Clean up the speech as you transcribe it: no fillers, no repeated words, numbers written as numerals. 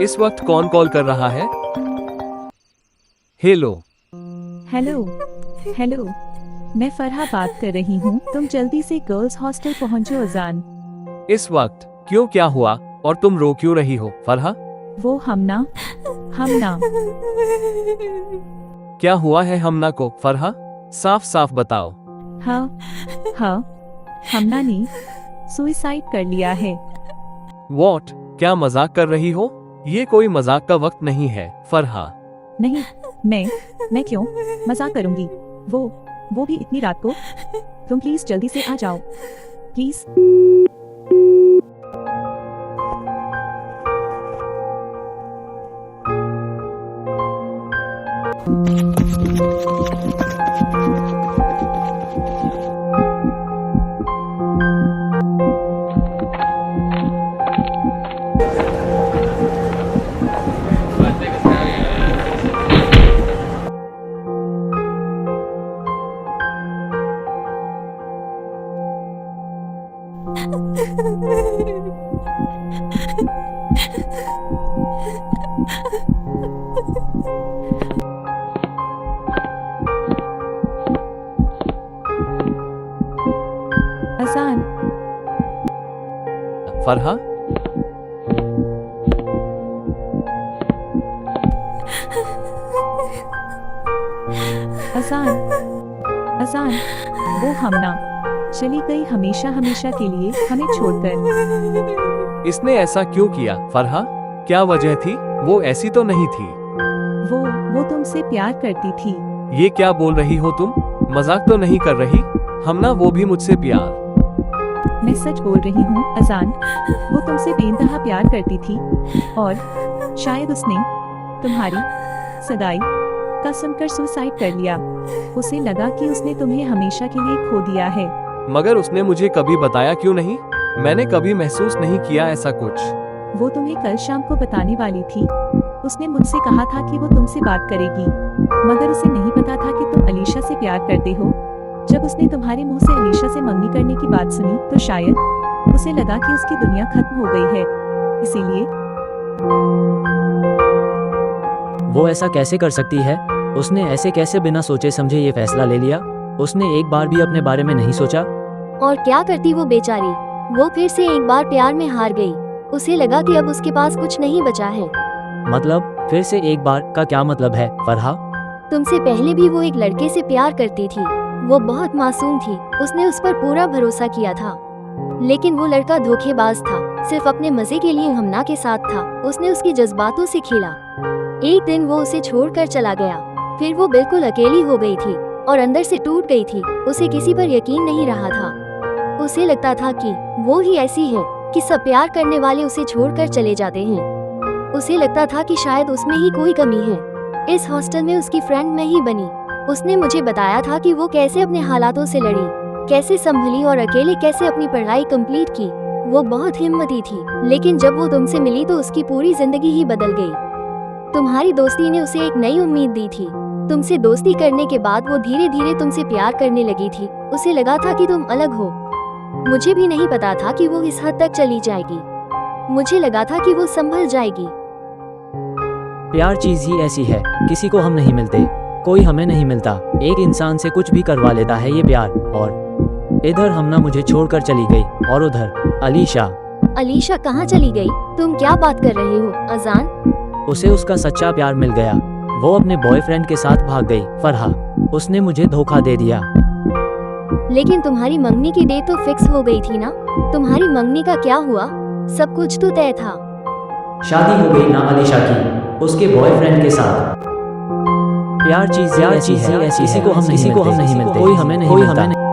इस वक्त कौन कॉल कर रहा है? हेलो। हेलो हेलो, मैं फरहा बात कर रही हूँ। तुम जल्दी से गर्ल्स हॉस्टल पहुँचो अजान। इस वक्त क्यों, क्या हुआ और तुम रो क्यों रही हो फरहा? वो हमना क्या हुआ है हमना को फरहा? साफ साफ बताओ। हाँ, हमना ने सुसाइड कर लिया है। वॉट? क्या मजाक कर रही हो? ये कोई मजाक का वक्त नहीं है फरहा। नहीं, मैं क्यों मजाक करूंगी? वो भी इतनी रात को। तुम प्लीज जल्दी से आ जाओ, प्लीज। अजान। फरहा, अजान, वो हमना चली गई हमेशा के लिए हमें छोड़कर। इसने ऐसा क्यों किया फरहा? क्या वजह थी? वो ऐसी तो नहीं थी। वो तुमसे प्यार करती थी। ये क्या बोल रही हो तुम? मजाक तो नहीं कर रही? हमना वो भी मुझसे प्यार? मैं सच बोल रही हूँ अजान, वो तुमसे बेइंतहा प्यार करती थी और शायद उसने तुम्हारी सगाई का सुनकर सुसाइड कर लिया। उसे लगा कि उसने तुम्हें हमेशा के लिए खो दिया है। मगर उसने मुझे कभी बताया क्यों नहीं? मैंने कभी महसूस नहीं किया ऐसा कुछ। वो तुम्हें कल शाम को बताने वाली थी। उसने मुझसे कहा था कि वो तुमसे बात करेगी, मगर उसे नहीं पता था कि तुम अलीशा से प्यार करते हो। जब उसने तुम्हारे मुंह से अलीशा से मंगनी करने की बात सुनी तो शायद उसे लगा कि उसकी दुनिया खत्म हो गई है, इसीलिए। वो ऐसा कैसे कर सकती है? उसने ऐसे कैसे बिना सोचे समझे ये फैसला ले लिया? उसने एक बार भी अपने बारे में नहीं सोचा। और क्या करती वो बेचारी, वो फिर से एक बार प्यार में हार गई। उसे लगा कि अब उसके पास कुछ नहीं बचा है। मतलब फिर से एक बार का क्या मतलब है फरहा? तुमसे पहले भी वो एक लड़के से प्यार करती थी। वो बहुत मासूम थी, उसने उस पर पूरा भरोसा किया था, लेकिन वो लड़का धोखेबाज था, सिर्फ अपने मजे के लिए हमना के साथ था। उसने उसके जज्बातों से खेला। एक दिन वो उसे छोड़कर चला गया, फिर वो बिल्कुल अकेली हो गई थी और अंदर से टूट गई थी। उसे किसी पर यकीन नहीं रहा था। उसे लगता था कि वो ही ऐसी है कि सब प्यार करने वाले उसे छोड़कर चले जाते हैं। उसे लगता था कि शायद उसमें ही कोई कमी है। इस हॉस्टल में उसकी फ्रेंड मैं ही बनी। उसने मुझे बताया था कि वो कैसे अपने हालातों से लड़ी, कैसे संभली और अकेले कैसे अपनी पढ़ाई कंप्लीट की। वो बहुत हिम्मती थी, लेकिन जब वो तुमसे मिली तो उसकी पूरी जिंदगी ही बदल गई। तुम्हारी दोस्ती ने उसे एक नई उम्मीद दी थी। तुमसे दोस्ती करने के बाद वो धीरे धीरे तुमसे प्यार करने लगी थी। उसे लगा था कि तुम अलग हो। मुझे भी नहीं पता था कि वो इस हद तक चली जाएगी। मुझे लगा था कि वो संभल जाएगी। प्यार चीज ही ऐसी है, किसी को हम नहीं मिलते, कोई हमें नहीं मिलता। एक इंसान से कुछ भी करवा लेता है ये प्यार। और इधर हमना मुझे छोड़कर चली गई और उधर अलीशा कहाँ चली गई? तुम क्या बात कर रहे हो अजान? उसे उसका सच्चा प्यार मिल गया। वो अपने बॉयफ्रेंड के साथ भाग गई फरहा। उसने मुझे धोखा दे दिया। लेकिन तुम्हारी मंगनी की डेट तो फिक्स हो गई थी ना? तुम्हारी मंगनी का क्या हुआ? सब कुछ तो तय था। शादी हो गई ना अलीशा की उसके बॉयफ्रेंड के साथ। प्यार चीज ऐसी है, किसी को हम नहीं मिलते, कोई हमें नहीं मिलता।